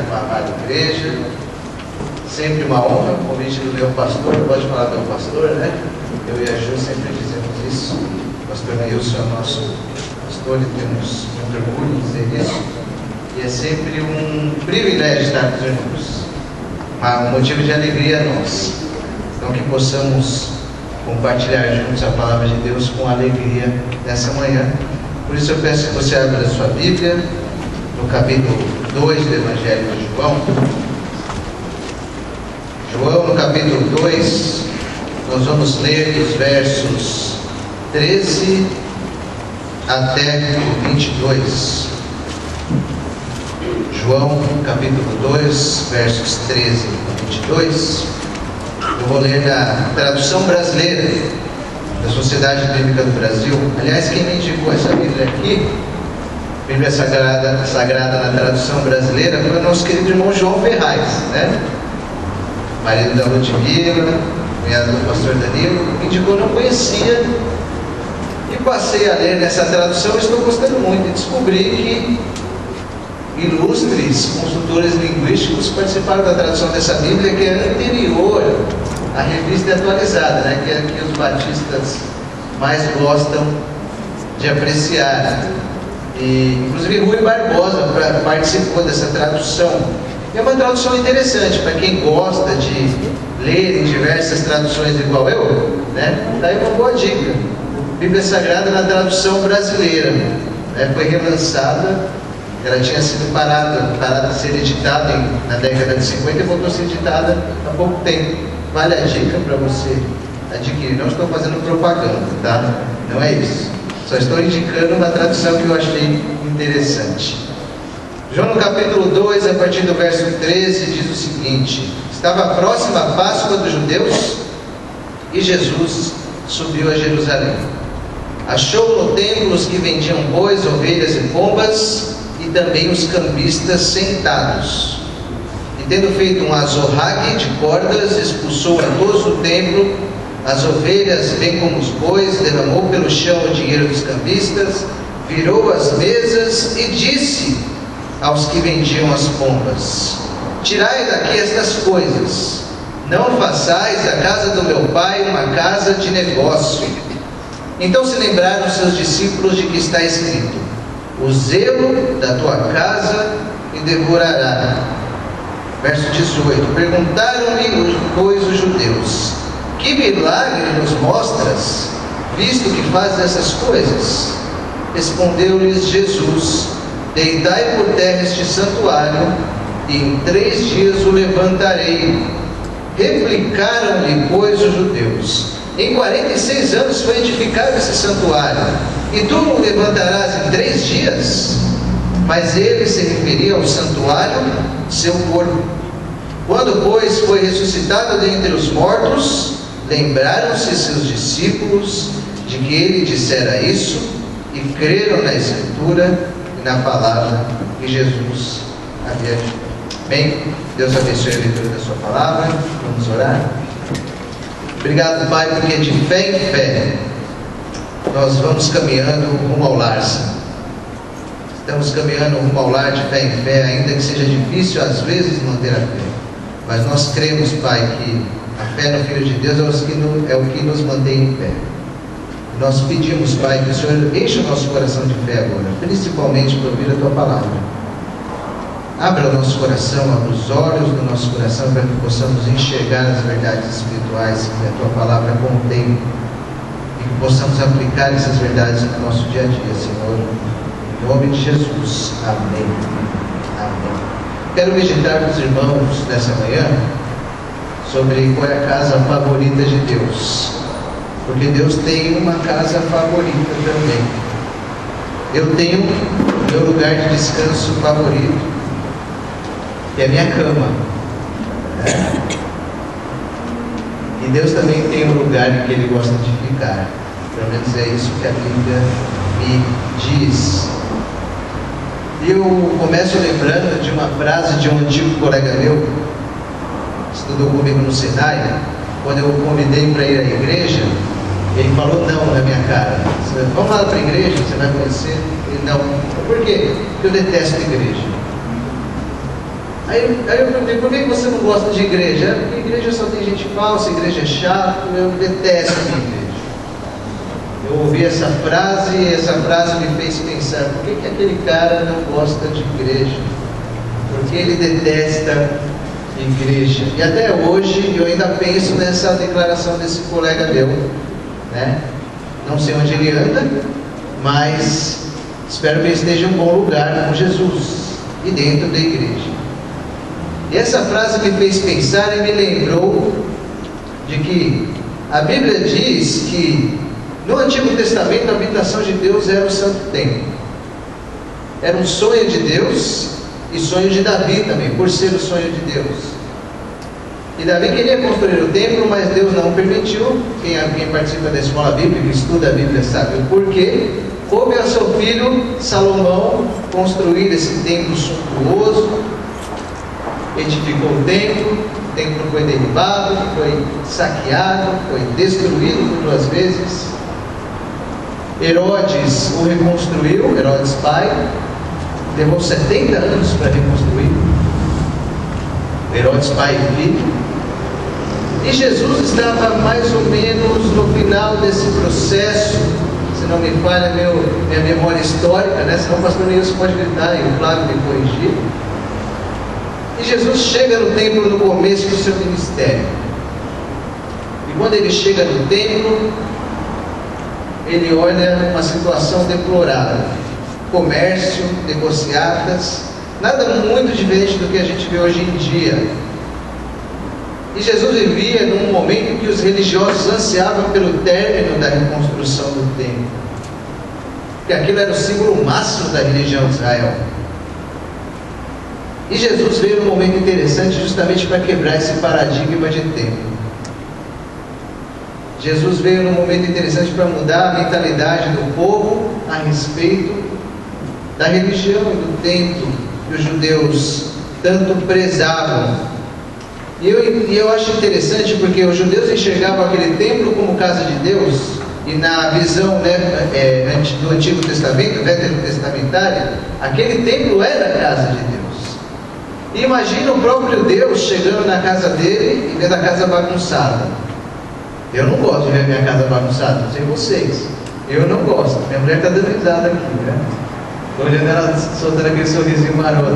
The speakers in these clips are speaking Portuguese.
uma amada igreja. Sempre uma honra, o convite do meu pastor, pode falar meu pastor, né? Eu e a Ju sempre dizemos isso. O pastor Neilson é nosso pastor e temos muito orgulho de dizer isso. E é sempre um privilégio estarmos juntos, um motivo de alegria a nós. Então que possamos compartilhar juntos a palavra de Deus com alegria nessa manhã. Por isso eu peço que você abra a sua Bíblia no capítulo 2 do Evangelho de João. João, no capítulo 2, nós vamos ler dos versos 13 até o 22. João, capítulo 2, versos 13 a 22. Eu vou ler na tradução brasileira da Sociedade Bíblica do Brasil. Aliás, quem me indicou essa Bíblia aqui, Bíblia Sagrada na tradução brasileira, foi o nosso querido irmão João Ferraz, né? Marido da Ludmila, cunhado do pastor Danilo, me indicou, não conhecia, e passei a ler nessa tradução. Estou gostando muito e descobri que ilustres consultores linguísticos participaram da tradução dessa Bíblia, que é anterior à Revista Atualizada, né? Que é a que os batistas mais gostam de apreciar. E, inclusive, Rui Barbosa participou dessa tradução. É uma tradução interessante para quem gosta de ler em diversas traduções igual eu, né? Daí uma boa dica. Bíblia Sagrada na tradução brasileira, né? Foi relançada, ela tinha sido parada de ser editada na década de 50 e voltou a ser editada há pouco tempo. Vale a dica para você adquirir. Não estou fazendo propaganda, tá? Não é isso. Só estou indicando uma tradução que eu achei interessante. João, no capítulo 2, a partir do verso 13, diz o seguinte: estava próxima a Páscoa dos judeus e Jesus subiu a Jerusalém. Achou no templo os que vendiam bois, ovelhas e pombas e também os cambistas sentados. E tendo feito um azorrague de cordas, expulsou a todos do templo, as ovelhas bem como os bois, derramou pelo chão o dinheiro dos cambistas, virou as mesas e disse aos que vendiam as pombas: tirai daqui estas coisas, não façais da casa do meu pai uma casa de negócio. Então se lembraram seus discípulos de que está escrito: o zelo da tua casa me devorará. Verso 18: perguntaram-lhe, pois, os judeus: que milagre nos mostras, visto que fazes essas coisas? Respondeu-lhes Jesus: deitai por terra este santuário, e em 3 dias o levantarei. Replicaram-lhe, pois, os judeus: em 46 anos foi edificado esse santuário, e tu o levantarás em 3 dias? Mas ele se referia ao santuário, seu corpo. Quando, pois, foi ressuscitado dentre os mortos, lembraram-se seus discípulos de que ele dissera isso, e creram na Escritura e na palavra que Jesus havia dito. Bem, Deus abençoe a leitura da sua palavra. Vamos orar. Obrigado, Pai, porque de fé em fé nós vamos caminhando rumo ao lar. Estamos caminhando rumo ao lar de fé em fé, ainda que seja difícil às vezes manter a fé. Mas nós cremos, Pai, que a fé no Filho de Deus é o que nos mantém em pé. Nós pedimos, Pai, que o Senhor enche o nosso coração de fé agora, principalmente para ouvir a Tua palavra. Abra o nosso coração, abra os olhos do nosso coração para que possamos enxergar as verdades espirituais que a Tua palavra contém e que possamos aplicar essas verdades no nosso dia a dia, Senhor. Em nome de Jesus. Amém. Amém. Quero meditar com os irmãos nessa manhã sobre qual é a casa favorita de Deus. Porque Deus tem uma casa favorita também. Eu tenho meu lugar de descanso favorito, que é a minha cama. E Deus também tem um lugar em que Ele gosta de ficar. Pelo menos é isso que a Bíblia me diz. E eu começo lembrando de uma frase de um antigo colega meu, que estudou comigo no Senai. Quando eu o convidei para ir à igreja, ele falou não na minha cara. Vamos lá para a igreja, você vai conhecer? Ele não. Por quê? Porque eu detesto a igreja. Aí eu perguntei, por que você não gosta de igreja? Porque igreja só tem gente falsa, igreja é chato, eu detesto a minha igreja. Eu ouvi essa frase e essa frase me fez pensar, por que aquele cara não gosta de igreja? Porque ele detesta igreja. E até hoje eu ainda penso nessa declaração desse colega meu, né? Não sei onde ele anda, mas espero que ele esteja em um bom lugar com Jesus e dentro da igreja. E essa frase me fez pensar e me lembrou de que a Bíblia diz que no Antigo Testamento a habitação de Deus era o Santo Templo. Era um sonho de Deus e sonho de Davi também, por ser o sonho de Deus. E Davi queria construir o templo, mas Deus não permitiu. Quem participa da escola bíblica, estuda a Bíblia, sabe o porquê. Coube ao seu filho Salomão construir esse templo suntuoso, edificou o templo foi derribado, foi saqueado, foi destruído por 2 vezes. Herodes o reconstruiu, Herodes pai, levou 70 anos para reconstruir. Herodes pai e filho. E Jesus estava mais ou menos no final desse processo, se não me falha minha memória histórica, né? Senão o pastor Nilson pode gritar e o Flávio me corrigir. E Jesus chega no templo no começo do seu ministério. E quando ele chega no templo, ele olha uma situação deplorável. Comércio, negociatas, nada muito diferente do que a gente vê hoje em dia. E Jesus vivia num momento em que os religiosos ansiavam pelo término da reconstrução do templo. Porque aquilo era o símbolo máximo da religião de Israel. E Jesus veio num momento interessante justamente para quebrar esse paradigma de templo. Jesus veio num momento interessante para mudar a mentalidade do povo a respeito da religião e do templo que os judeus tanto prezavam. E eu acho interessante porque os judeus enxergavam aquele templo como casa de Deus, e na visão do Antigo Testamento, veterotestamentária, aquele templo era a casa de Deus. E imagina o próprio Deus chegando na casa dele e vendo a casa bagunçada. Eu não gosto de ver a minha casa bagunçada, não sei vocês. Eu não gosto. Minha mulher está dando risada aqui, né? Estou olhando ela soltando aquele sorrisinho maroto,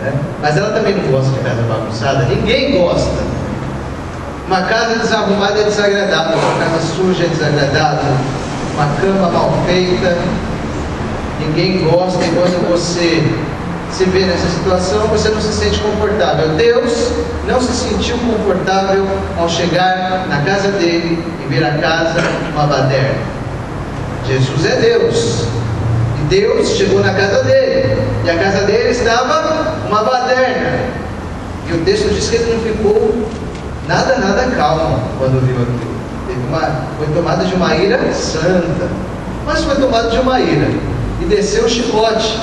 né? Mas ela também não gosta de casa bagunçada. Ninguém gosta. Uma casa desarrumada é desagradável, uma casa suja é desagradável, uma cama mal feita, ninguém gosta. E quando você se vê nessa situação, você não se sente confortável. Deus não se sentiu confortável ao chegar na casa dele e ver a casa uma baderna. Jesus é Deus, e Deus chegou na casa dele, e a casa dele estava uma baderna. E o texto diz que ele não ficou nada calmo quando viu aquilo. Foi tomado de uma ira santa, mas foi tomado de uma ira e desceu o chicote.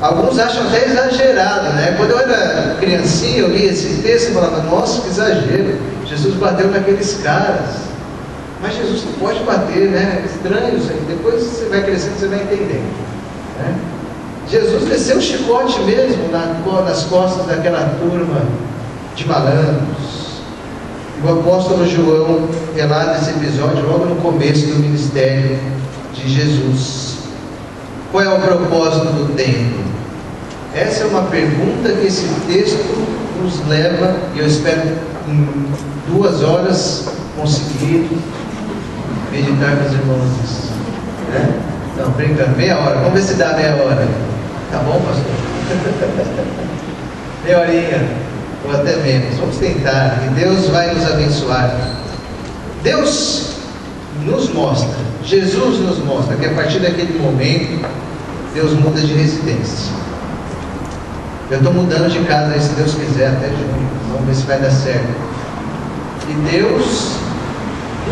Alguns acham até exagerado, né? Quando eu era criancinha, eu li esse texto e falava, nossa, que exagero, Jesus bateu naqueles caras. Mas Jesus não pode bater, né? É estranho isso aí. Depois você vai crescendo, você vai entendendo, né? Jesus desceu o chicote mesmo nas costas daquela turma de malandros. E o apóstolo João relata esse episódio logo no começo do ministério de Jesus. Qual é o propósito do templo? Essa é uma pergunta que esse texto nos leva, e eu espero em 2 horas conseguir meditar com os irmãos isso, né? Não, brincando, meia hora, vamos ver se dá meia hora. Tá bom, pastor? Meia horinha, ou até menos, vamos tentar, e Deus vai nos abençoar. Deus nos mostra, Jesus nos mostra que a partir daquele momento Deus muda de residência. Eu estou mudando de casa, se Deus quiser, até junho. Vamos ver se vai dar certo. E Deus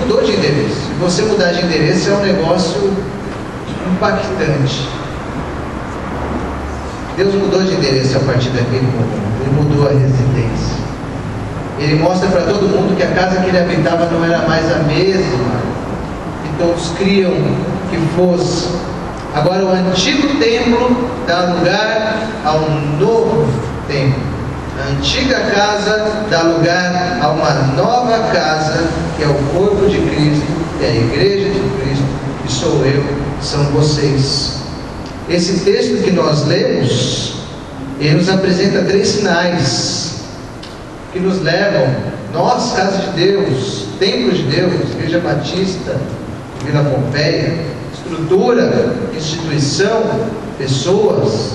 mudou de endereço. Se você mudar de endereço é um negócio impactante. Deus mudou de endereço a partir daquele momento. Ele mudou a residência. Ele mostra para todo mundo que a casa que ele habitava não era mais a mesma que todos criam que fosse. Agora o antigo templo dá lugar a um novo templo. A antiga casa dá lugar a uma nova casa, que é o corpo de Cristo, que é a igreja de Cristo, que sou eu, são vocês. Esse texto que nós lemos, ele nos apresenta 3 sinais que nos levam, nós, casa de Deus, templo de Deus, Igreja Batista, Vila Pompeia, estrutura, instituição, pessoas,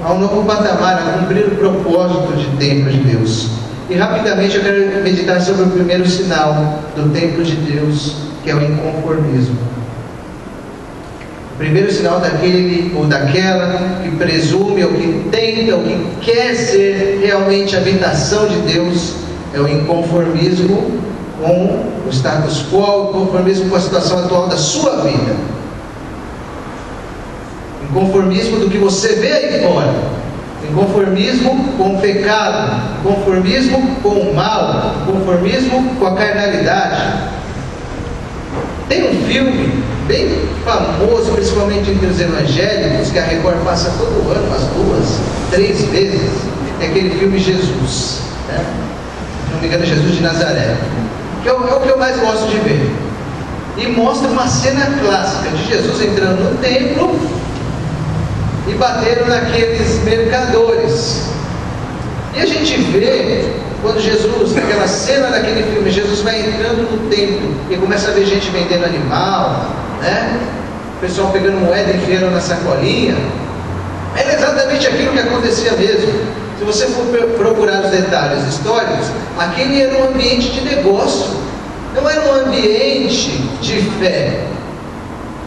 a um novo patamar, a cumprir o propósito de templo de Deus. E rapidamente eu quero meditar sobre o primeiro sinal do templo de Deus, que é o inconformismo. O primeiro sinal daquele ou daquela que presume, ou que tenta, ou que quer ser realmente a habitação de Deus, é o inconformismo com o status quo, o inconformismo com a situação atual da sua vida. Inconformismo do que você vê aí fora, inconformismo com o pecado, inconformismo com o mal, inconformismo com a carnalidade. Tem um filme bem famoso, principalmente entre os evangélicos, que a Record passa todo ano, umas 2, 3 vezes, é aquele filme Jesus, né? Se não me engano, Jesus de Nazaré, que é o que eu mais gosto de ver, e mostra uma cena clássica de Jesus entrando no templo e batendo naqueles mercadores. E a gente vê, quando Jesus, naquela cena daquele filme, Jesus vai entrando no templo e começa a ver gente vendendo animal, né? O pessoal pegando moeda e enfiando na sacolinha. Era exatamente aquilo que acontecia mesmo. Se você for procurar os detalhes históricos, aquele era um ambiente de negócio, não era um ambiente de fé.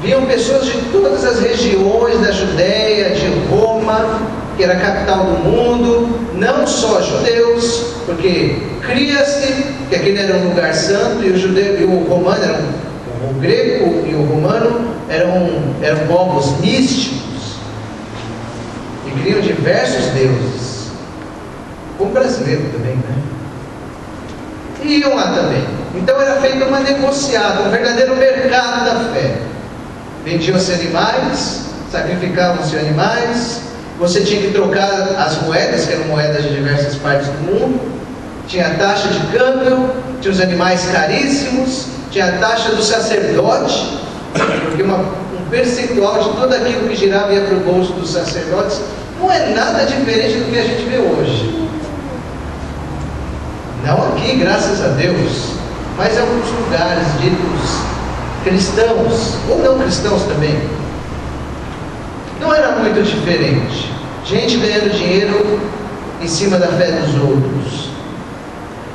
Vinham pessoas de todas as regiões da Judéia, de Roma, que era a capital do mundo, não só judeus, porque cria-se que aquele era um lugar santo, e o judeu e o romano, o grego e o romano eram povos místicos, e criam diversos deuses, como brasileiro também, né? E iam lá também. Então era feita uma negociada, um verdadeiro mercado da fé. Vendiam-se animais, sacrificavam-se animais, você tinha que trocar as moedas, que eram moedas de diversas partes do mundo, tinha a taxa de câmbio, tinha os animais caríssimos, tinha a taxa do sacerdote, porque um percentual de tudo aquilo que girava ia para o bolso dos sacerdotes. Não é nada diferente do que a gente vê hoje. Não aqui, graças a Deus, mas em alguns lugares ditos cristãos, ou não cristãos também. Não era muito diferente. Gente ganhando dinheiro em cima da fé dos outros.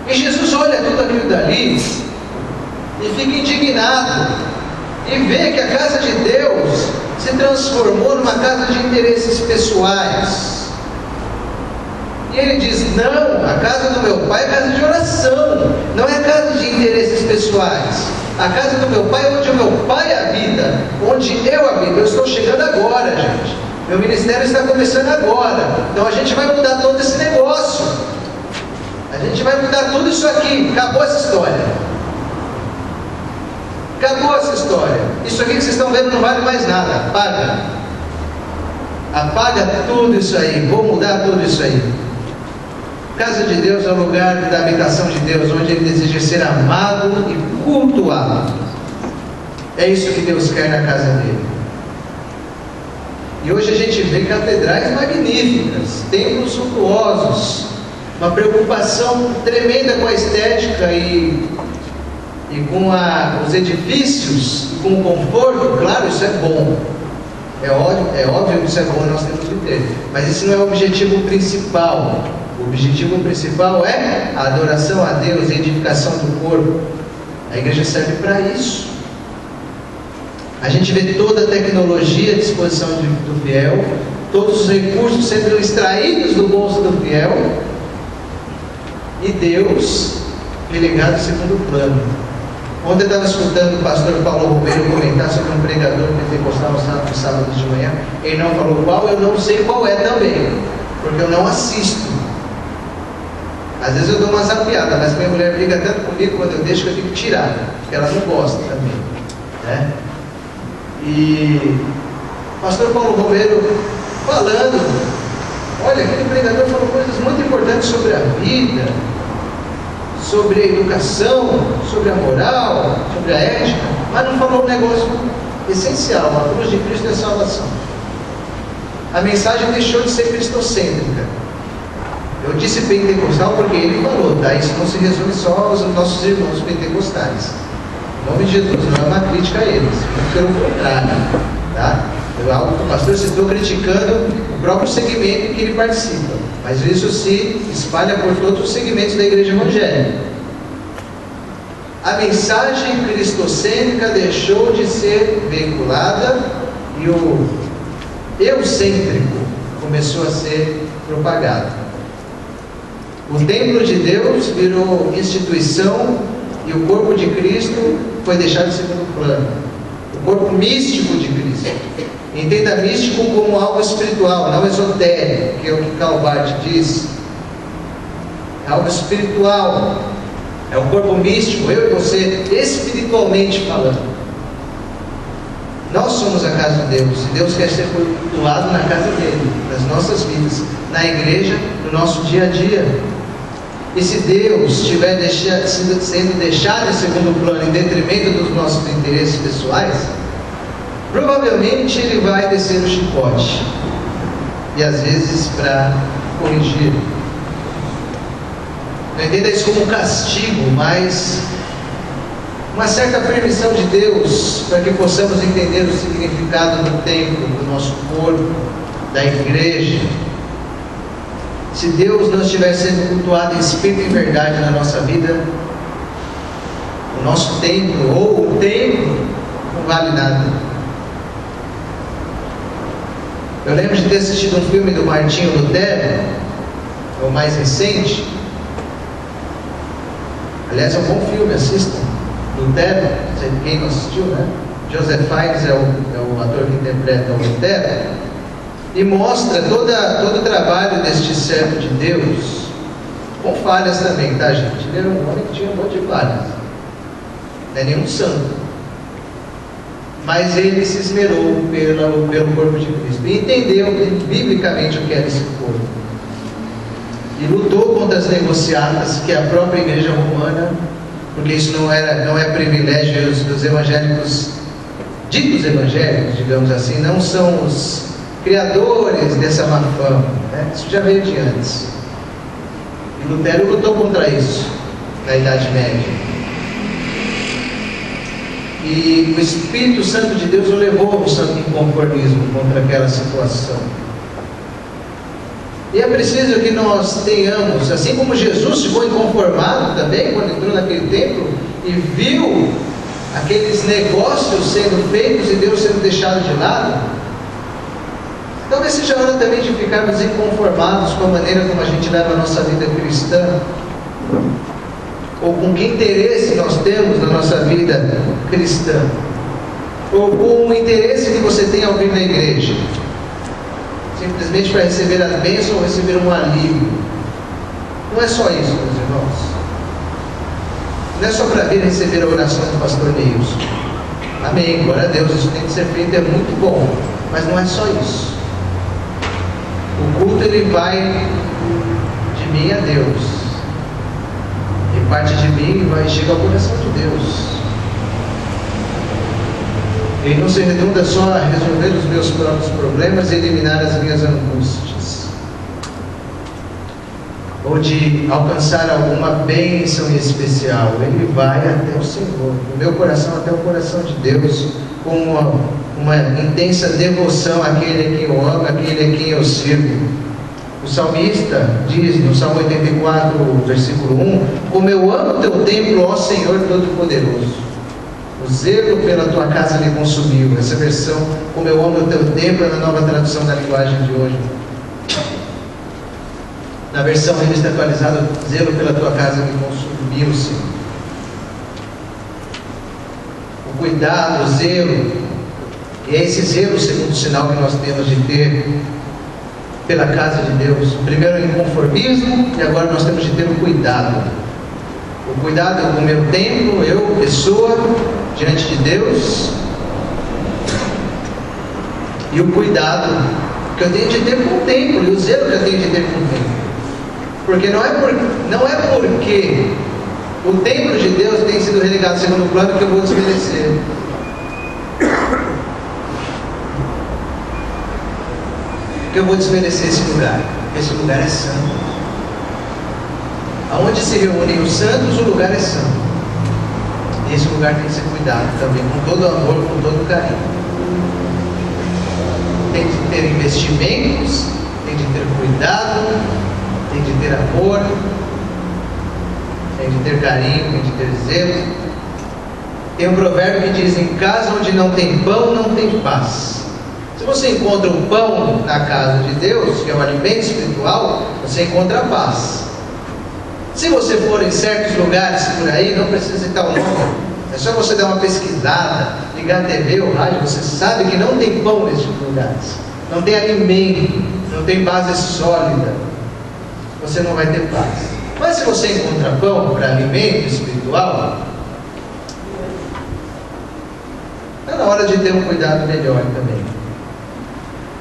E Jesus olha tudo aquilo dali e fica indignado. E vê que a casa de Deus se transformou numa casa de interesses pessoais. E ele diz: não, a casa do meu pai é casa de oração, não é casa de interesses pessoais. A casa do meu pai é onde o meu pai habita, onde eu habito. Eu estou chegando agora, gente. Meu ministério está começando agora. Então a gente vai mudar todo esse negócio. A gente vai mudar tudo isso aqui. Acabou essa história. Acabou essa história. Isso aqui que vocês estão vendo não vale mais nada. Apaga. Apaga tudo isso aí. Vou mudar tudo isso aí. Casa de Deus é o lugar da habitação de Deus, onde Ele deseja ser amado e cultuado. É isso que Deus quer na casa dele. E hoje a gente vê catedrais magníficas, templos suntuosos, uma preocupação tremenda com a estética e com os edifícios, e com o conforto. Claro, isso é bom. É óbvio que isso é bom, nós temos que ter. Mas esse não é o objetivo principal. O objetivo principal é a adoração a Deus e a edificação do corpo. A igreja serve para isso. A gente vê toda a tecnologia à disposição do fiel, todos os recursos sendo extraídos do bolso do fiel, e Deus relegado em segundo plano. Ontem eu estava escutando o pastor Paulo Roberto comentar sobre um pregador pentecostal no sábado de manhã. Ele não falou qual, eu não sei qual é também, porque eu não assisto. Às vezes eu dou uma zapiada, mas minha mulher briga tanto comigo quando eu deixo que eu tenho que tirar, porque ela não gosta também, né? E o pastor Paulo Romero falando Olha, aquele pregador falou coisas muito importantes sobre a vida, sobre a educação, sobre a moral, sobre a ética, mas não falou um negócio essencial: a cruz de Cristo é salvação. A mensagem deixou de ser cristocêntrica. Eu disse pentecostal porque ele falou, tá? Isso não se resume só aos nossos irmãos pentecostais. Em nome de Jesus, não é uma crítica a eles, muito pelo contrário, tá? O pastor citou criticando o próprio segmento em que ele participa, mas isso se espalha por todos os segmentos da igreja evangélica. A mensagem cristocêntrica deixou de ser veiculada e o eucêntrico começou a ser propagado. O templo de Deus virou instituição e o corpo de Cristo foi deixado em segundo plano. O corpo místico de Cristo. Entenda místico como algo espiritual, não esotérico, que é o que Calvart diz. É algo espiritual. É o corpo místico, eu e você, espiritualmente falando. Nós somos a casa de Deus, e Deus quer ser cultuado na casa dele, nas nossas vidas, na igreja, no nosso dia a dia. E se Deus estiver sendo deixado em segundo plano em detrimento dos nossos interesses pessoais, provavelmente Ele vai descer o chicote, e às vezes para corrigir. Não entenda isso como um castigo, mas uma certa permissão de Deus para que possamos entender o significado do templo, do nosso corpo, da igreja. Se Deus não estiver sendo cultuado em espírito e em verdade na nossa vida, o nosso templo ou o templo não vale nada. Eu lembro de ter assistido um filme do Martinho Lutero, o mais recente. Aliás, é um bom filme, assistam. Lutero, não sei quem não assistiu, né? Joseph Fiennes é o ator que interpreta o Lutero, e mostra todo o trabalho deste servo de Deus, com falhas também, tá, gente? Ele era um homem que tinha um monte de falhas, não é nenhum santo, mas ele se esmerou pelo corpo de Cristo e entendeu biblicamente o que era esse corpo, e lutou contra as negociatas que a própria igreja romana, porque isso não é privilégio dos evangélicos, ditos evangélicos, digamos assim, não são os criadores dessa má fama, né? Isso já veio de antes. E Lutero lutou contra isso na Idade Média. E o Espírito Santo de Deus o levou ao santo inconformismo contra aquela situação. E é preciso que nós tenhamos, assim como Jesus ficou inconformado também quando entrou naquele templo e viu aqueles negócios sendo feitos e Deus sendo deixado de lado, talvez seja hora também de ficarmos inconformados com a maneira como a gente leva a nossa vida cristã, ou com que interesse nós temos na nossa vida cristã, ou com o interesse que você tem ao vir na igreja, simplesmente para receber a bênção ou receber um alívio. Não é só isso, meus irmãos. Não é só para vir receber a oração do pastor Neilson. Amém, glória a Deus, isso tem que ser feito, é muito bom, mas não é só isso. O culto ele vai de mim a Deus, e parte de mim vai chegar ao coração de Deus. Ele não se redunda só a resolver os meus próprios problemas e eliminar as minhas angústias, ou de alcançar alguma bênção especial. Ele vai até o Senhor, do meu coração até o coração de Deus, com uma intensa devoção àquele a quem eu amo, àquele a quem eu sirvo. O salmista diz no Salmo 84, versículo 1: como eu amo o teu templo, ó Senhor Todo-Poderoso. O zelo pela tua casa me consumiu. Essa versão, como eu amo o teu templo, é na nova tradução da linguagem de hoje. Na versão revista atualizada, zelo pela tua casa me consumiu, Senhor. O cuidado, o zelo, e é esse zelo o segundo sinal que nós temos de ter pela casa de Deus. Primeiro o inconformismo, e agora nós temos de ter o cuidado. O cuidado com o meu templo, eu, pessoa, diante de Deus, e o cuidado que eu tenho de ter com o templo e o zelo que eu tenho de ter com o templo. Porque não é porque o templo de Deus tem sido relegado ao segundo plano que eu vou desmerecer. Que eu vou desmerecer esse lugar. Esse lugar é santo. Aonde se reúnem os santos, o lugar é santo. E esse lugar tem que ser cuidado também, com todo amor, com todo carinho. Tem de ter investimentos, tem de ter cuidado, tem de ter amor, tem de ter carinho, tem de ter zelo. Tem um provérbio que diz: em casa onde não tem pão, não tem paz. Se você encontra o pão na casa de Deus, que é o alimento espiritual, você encontra a paz. Se você for em certos lugares por aí, não precisa citar o nome, é só você dar uma pesquisada, ligar a TV ou rádio, você sabe que não tem pão nesses lugares, não tem alimento, não tem base sólida, você não vai ter paz. Mas se você encontra pão para alimento espiritual, está na hora de ter um cuidado melhor também.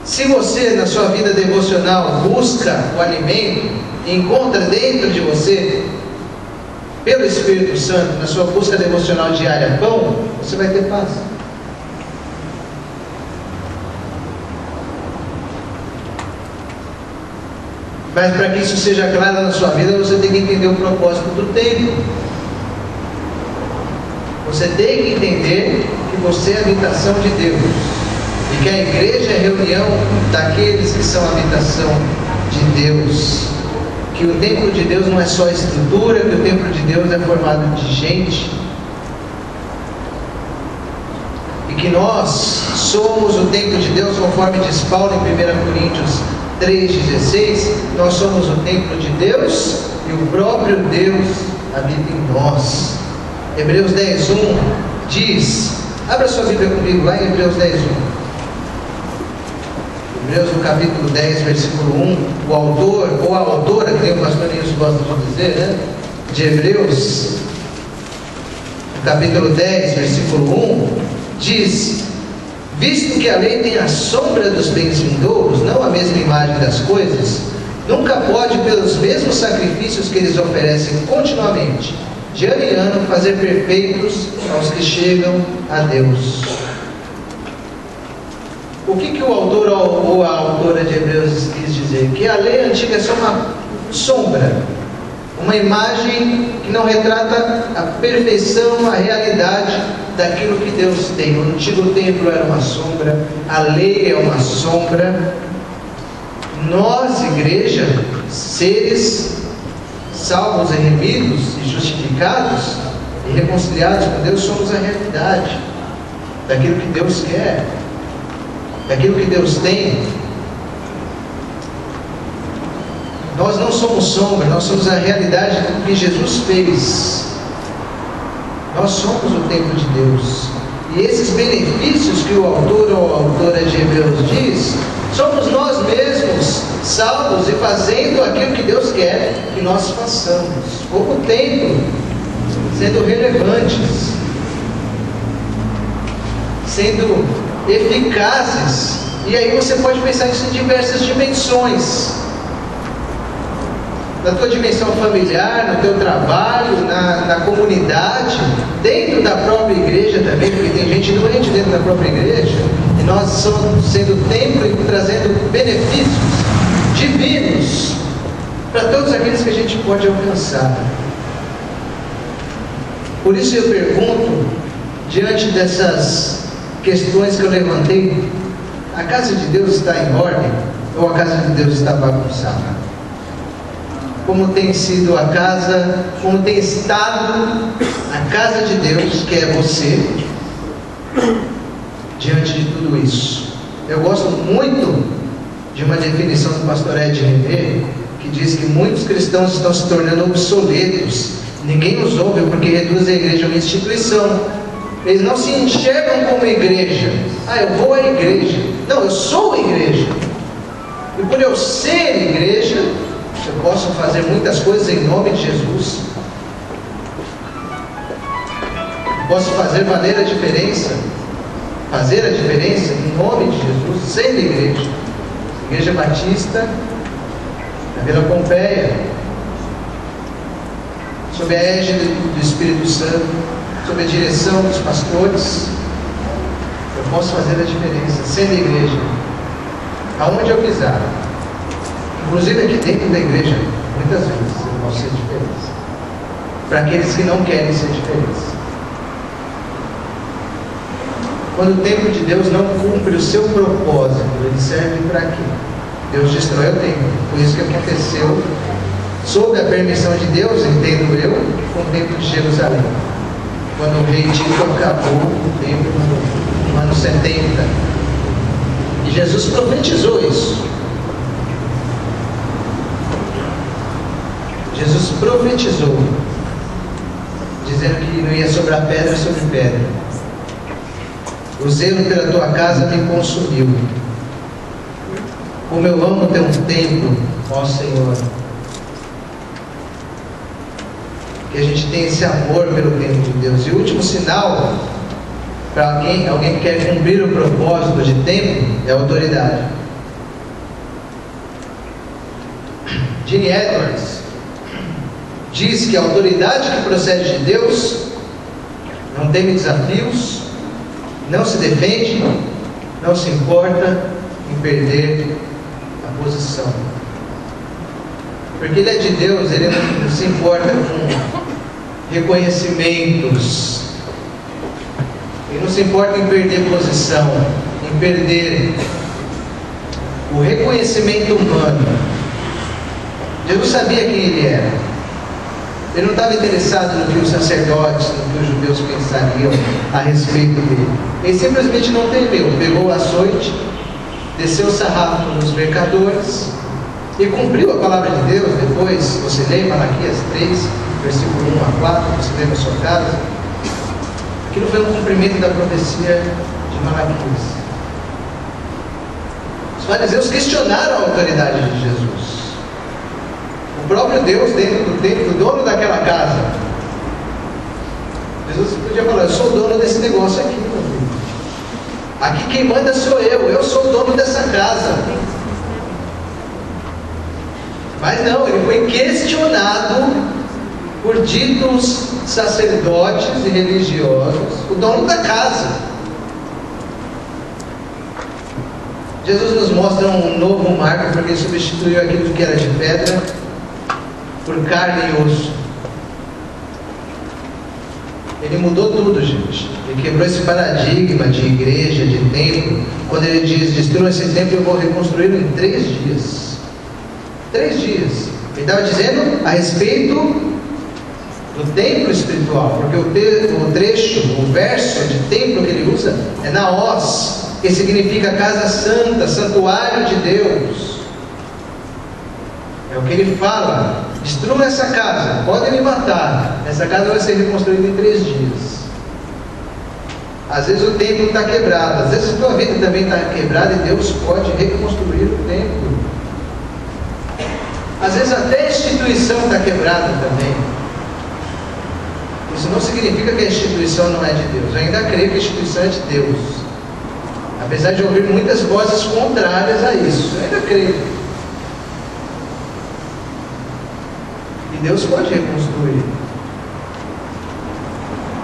Se você na sua vida devocional busca o alimento, encontra dentro de você, pelo Espírito Santo, na sua busca devocional diária, pão, você vai ter paz. Mas para que isso seja claro na sua vida, você tem que entender o propósito do templo. Você tem que entender que você é a habitação de Deus, e que a igreja é a reunião daqueles que são a habitação de Deus. Que o templo de Deus não é só estrutura, que o templo de Deus é formado de gente, e que nós somos o templo de Deus, conforme diz Paulo em 1 Coríntios 3,16, nós somos o templo de Deus e o próprio Deus habita em nós. Hebreus 10:1 diz, abra sua Bíblia comigo lá em Hebreus 10:1. Hebreus no capítulo 10, versículo 1, o autor, ou a autora, que o pastor Nilson gosta de dizer, né? De Hebreus, no capítulo 10, versículo 1, diz: visto que a lei tem a sombra dos bens vindouros, não a mesma imagem das coisas, nunca pode, pelos mesmos sacrifícios que eles oferecem continuamente, de ano em ano, fazer perfeitos aos que chegam a Deus. O que o autor ou a autora de Hebreus quis dizer? Que a lei antiga é só uma sombra, uma imagem que não retrata a perfeição, a realidade daquilo que Deus tem. O antigo templo era uma sombra, a lei é uma sombra. Nós, igreja, seres salvos e remidos e justificados e reconciliados com Deus, somos a realidade daquilo que Deus quer, daquilo que Deus tem. Nós não somos sombra, nós somos a realidade do que Jesus fez. Nós somos o templo de Deus. E esses benefícios que o autor ou a autora de Hebreus diz, somos nós mesmos salvos e fazendo aquilo que Deus quer que nós façamos, como templo, sendo relevantes, sendo eficazes. E aí você pode pensar isso em diversas dimensões, na tua dimensão familiar, no teu trabalho, na comunidade, dentro da própria igreja também, porque tem gente doente dentro da própria igreja, e nós estamos sendo templo e trazendo benefícios divinos para todos aqueles que a gente pode alcançar. Por isso eu pergunto, diante dessas questões que eu levantei, a casa de Deus está em ordem ou a casa de Deus está bagunçada? Como tem sido a casa, como tem estado a casa de Deus, que é você, diante de tudo isso? Eu gosto muito de uma definição do pastor Ed René, que diz que muitos cristãos estão se tornando obsoletos, ninguém os ouve porque reduzem a igreja a uma instituição. Eles não se enxergam como igreja. Eu vou à igreja. Não, eu sou igreja. E por eu ser igreja, eu posso fazer muitas coisas em nome de Jesus. Posso valer a diferença em nome de Jesus, sendo igreja. Igreja Batista, na Vila Pompeia, sob a égide do Espírito Santo, sob a direção dos pastores, eu posso fazer a diferença, sendo igreja, aonde eu pisar, inclusive aqui dentro da igreja, muitas vezes eu posso ser diferença, para aqueles que não querem ser diferença. Quando o templo de Deus não cumpre o seu propósito, ele serve para quê? Deus destrói o templo. Foi isso que aconteceu, sob a permissão de Deus, entendo eu, com o templo de Jerusalém. Quando o rei Tito acabou o templo no ano 70. E Jesus profetizou isso. Jesus profetizou, dizendo que não ia sobrar pedra sobre pedra. O zelo pela tua casa me consumiu. Como eu amo teu templo, ó Senhor. Que a gente tenha esse amor pelo templo de Deus. E o último sinal para alguém que quer cumprir o propósito de templo, é a autoridade. Gene Edwards diz que a autoridade que procede de Deus não teme desafios, não se defende, não se importa em perder a posição. Porque ele é de Deus, ele não se importa com reconhecimentos, ele não se importa em perder posição, em perder o reconhecimento humano. Jesus sabia quem ele era. Ele não estava interessado no que os sacerdotes, no que os judeus pensariam a respeito dele. Ele simplesmente não temeu, pegou o açoite, desceu o sarrafo nos mercadores e cumpriu a palavra de Deus. Depois você lê Malaquias 3, versículo 1 a 4, você lê na sua casa. Aquilo foi um cumprimento da profecia de Malaquias. Os fariseus questionaram a autoridade de Jesus. O próprio Deus dentro do templo, o dono daquela casa. Jesus podia falar: eu sou o dono desse negócio aqui, meu filho. Aqui quem manda sou eu sou o dono dessa casa. Mas não, ele foi questionado por ditos sacerdotes e religiosos, o dono da casa. Jesus nos mostra um novo marco, porque ele substituiu aquilo que era de pedra por carne e osso. Ele mudou tudo, gente. Ele quebrou esse paradigma de igreja, de templo. Quando ele diz: destrua esse templo, eu vou reconstruí-lo em 3 dias. 3 dias. Ele estava dizendo a respeito do templo espiritual, porque o trecho, o verso de templo que ele usa é naos, que significa casa santa, santuário de Deus. É o que ele fala: destrua essa casa, podem me matar, essa casa vai ser reconstruída em 3 dias. Às vezes o templo está quebrado, às vezes a tua vida também está quebrada, e Deus pode reconstruir o templo. Às vezes até a instituição está quebrada também. Isso não significa que a instituição não é de Deus. Eu ainda creio que a instituição é de Deus, apesar de ouvir muitas vozes contrárias a isso. Eu ainda creio. E Deus pode reconstruir.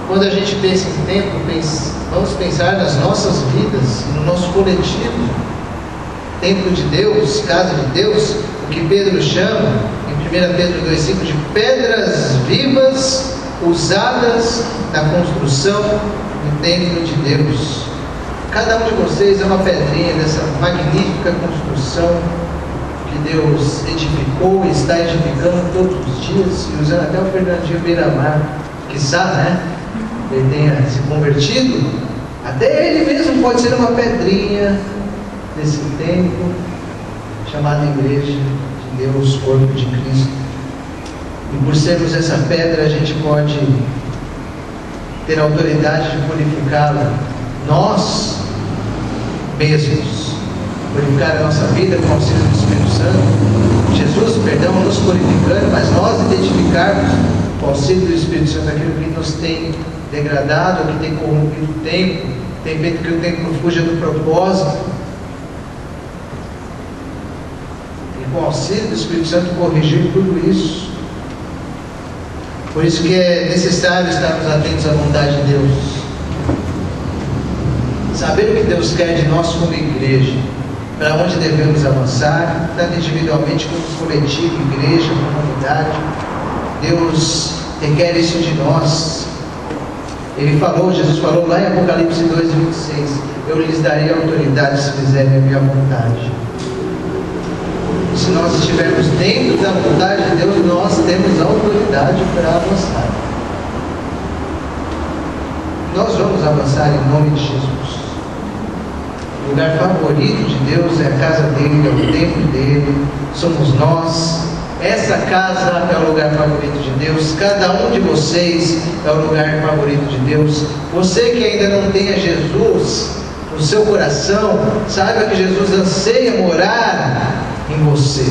Quando a gente pensa em templo, vamos pensar nas nossas vidas, no nosso coletivo. Templo de Deus, casa de Deus, o que Pedro chama, em 1 Pedro 2,5, de pedras vivas usadas na construção do templo de Deus. Cada um de vocês é uma pedrinha dessa magnífica construção que Deus edificou e está edificando todos os dias, e usando até o Fernandinho Beiramar, quiçá, né, ele tenha se convertido, até ele mesmo pode ser uma pedrinha desse templo chamado Igreja de Deus, Corpo de Cristo. E por sermos essa pedra, a gente pode ter a autoridade de purificá-la nós mesmos, purificar a nossa vida com o auxílio do Espírito Santo. Jesus, perdão, nos purificando, mas nós identificarmos com o auxílio do Espírito Santo aquilo que nos tem degradado, que tem corrompido o templo, tem feito que o templo fuja do propósito. com o auxílio do Espírito Santo, corrigir tudo isso. Por isso que é necessário estarmos atentos à vontade de Deus, saber o que Deus quer de nós como igreja, para onde devemos avançar, tanto individualmente como coletivo, igreja, comunidade. Deus requer isso de nós. Jesus falou lá em Apocalipse 2:26: eu lhes darei autoridade se fizerem a minha vontade. Se nós estivermos dentro da vontade de Deus, nós temos autoridade para avançar. Nós vamos avançar em nome de Jesus. O lugar favorito de Deus é a casa dele, é o templo dele, somos nós. Essa casa é o lugar favorito de Deus. Cada um de vocês é o lugar favorito de Deus. Você que ainda não tenha Jesus no seu coração, saiba que Jesus anseia morar em você,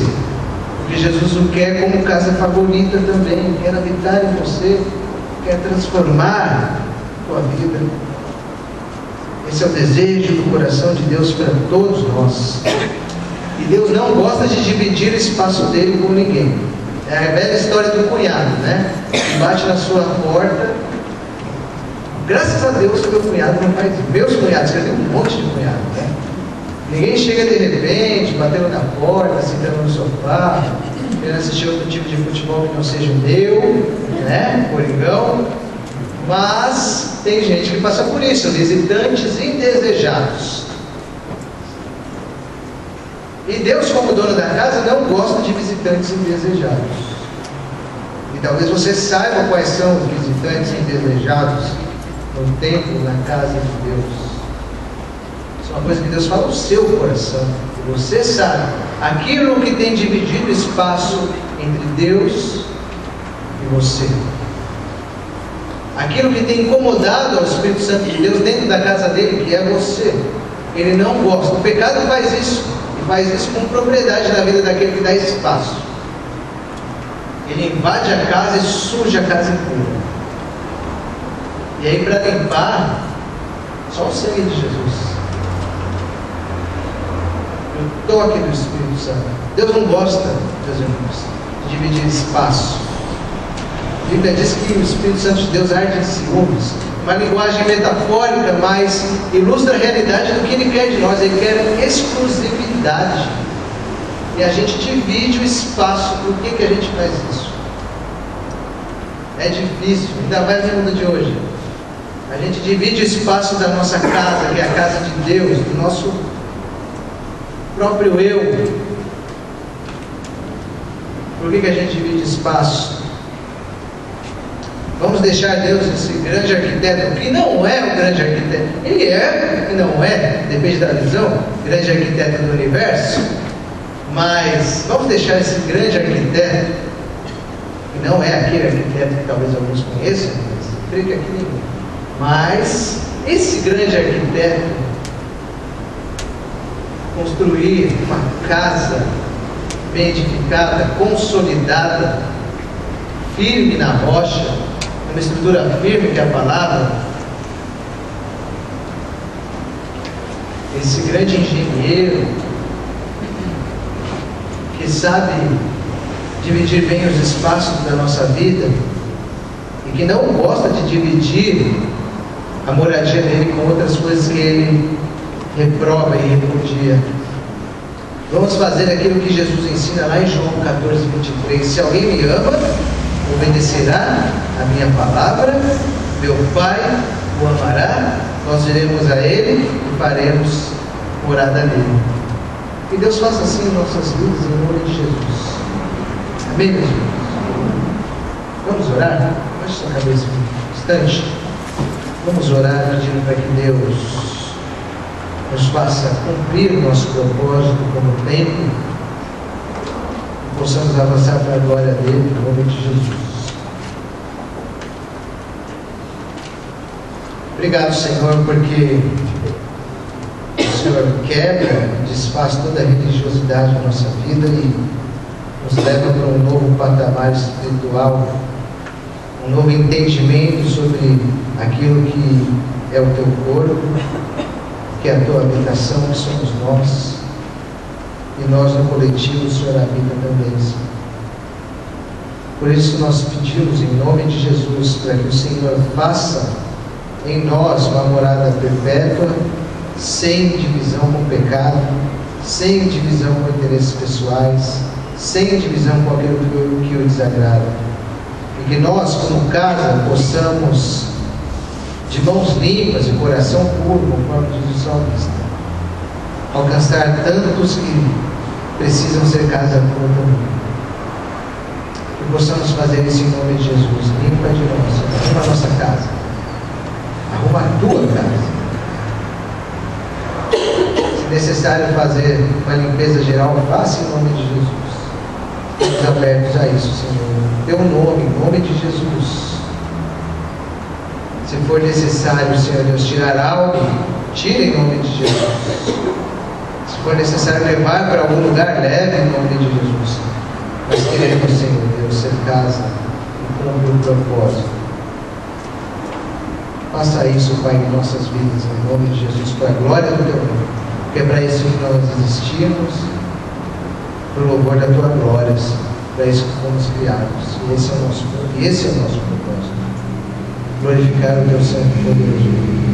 porque Jesus o quer como casa favorita também, quer habitar em você, quer transformar a tua vida. Esse é o desejo do coração de Deus para todos nós. E Deus não gosta de dividir o espaço dele com ninguém. É a velha história do cunhado, né? Bate na sua porta. Graças a Deus que meu cunhado não faz isso. Meus cunhados, que eu tenho um monte de cunhado, né? Ninguém chega de repente, batendo na porta, sentando no sofá, querendo assistir outro tipo de futebol que não seja o meu, né? Coringão. Mas tem gente que passa por isso, visitantes indesejados. E Deus, como dono da casa, não gosta de visitantes indesejados. E talvez você saiba quais são os visitantes indesejados no templo, na casa de Deus. Isso é uma coisa que Deus fala no seu coração. E você sabe aquilo que tem dividido espaço entre Deus e você. Aquilo que tem incomodado ao Espírito Santo de Deus dentro da casa dele, que é você. Ele não gosta. O pecado faz isso. E faz isso com propriedade na vida daquele que dá espaço. Ele invade a casa e suja a casa inteira. E aí, para limpar, só o sangue de Jesus. O toque do Espírito Santo. Deus não gosta, meus irmãos, de dividir espaço. A Bíblia diz que o Espírito Santo de Deus arde em ciúmes. Uma linguagem metafórica, mas ilustra a realidade do que Ele quer de nós. Ele quer exclusividade. E a gente divide o espaço. Por que a gente faz isso? É difícil, ainda mais no mundo de hoje. A gente divide o espaço da nossa casa, que é a casa de Deus, do nosso próprio eu. Por que a gente divide espaço? Vamos deixar Deus, esse grande arquiteto, que não é o grande arquiteto. Ele é, e não é, depende da visão, grande arquiteto do universo. Mas vamos deixar esse grande arquiteto, que não é aquele arquiteto que talvez alguns conheçam, mas creio que aqui ninguém. Mas esse grande arquiteto construir uma casa bem edificada, consolidada, firme na rocha, uma estrutura firme que é a palavra. Esse grande engenheiro que sabe dividir bem os espaços da nossa vida e que não gosta de dividir a moradia dele com outras coisas que ele reprova e repudia. Vamos fazer aquilo que Jesus ensina lá em João 14:23. Se alguém me ama, obedecerá a minha palavra, meu Pai o amará, nós viremos a Ele e faremos morada nele. Que Deus faça assim em nossas vidas, em nome de Jesus. Amém, meus irmãos? Vamos orar? Baixe sua cabeça um instante. Vamos orar pedindo para que Deus nos faça cumprir o nosso propósito como templo e possamos avançar para a glória dele, em nome de Jesus. Obrigado, Senhor, porque o Senhor quebra, desfaz toda a religiosidade da nossa vida e nos leva para um novo patamar espiritual, um novo entendimento sobre aquilo que é o teu corpo, que é a tua habitação, que somos nós. e nós no coletivo o Senhor habita também, Senhor. Por isso nós pedimos em nome de Jesus para que o Senhor faça em nós uma morada perpétua, sem divisão com o pecado, sem divisão com interesses pessoais, sem divisão com aquilo que o desagrada. E que nós, como casa, possamos, de mãos limpas e coração puro, conforme diz o salmista, alcançar tantos que precisam ser casa pura também. Que possamos fazer isso em nome de Jesus. Limpa de nós, arruma a nossa casa, arruma a tua casa. Se necessário fazer uma limpeza geral, faça em nome de Jesus. Estamos abertos a isso, Senhor. Teu nome, em nome de Jesus. Se for necessário, Senhor Deus, tirar algo, tire em nome de Jesus. Se for necessário levar para algum lugar, leve em nome de Jesus. Nós queremos, Senhor Deus, ser casa e cumprir o propósito. Faça isso, Pai, em nossas vidas, em nome de Jesus, para a glória do Teu nome. Porque é para isso que nós existimos, para o louvor da Tua glória, para isso que fomos criados. E esse é o nosso propósito. Glorificar o Teu santo e poderoso nome.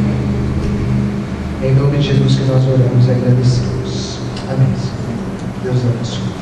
Em nome de Jesus que nós oramos e agradecemos. Amém. Deus abençoe.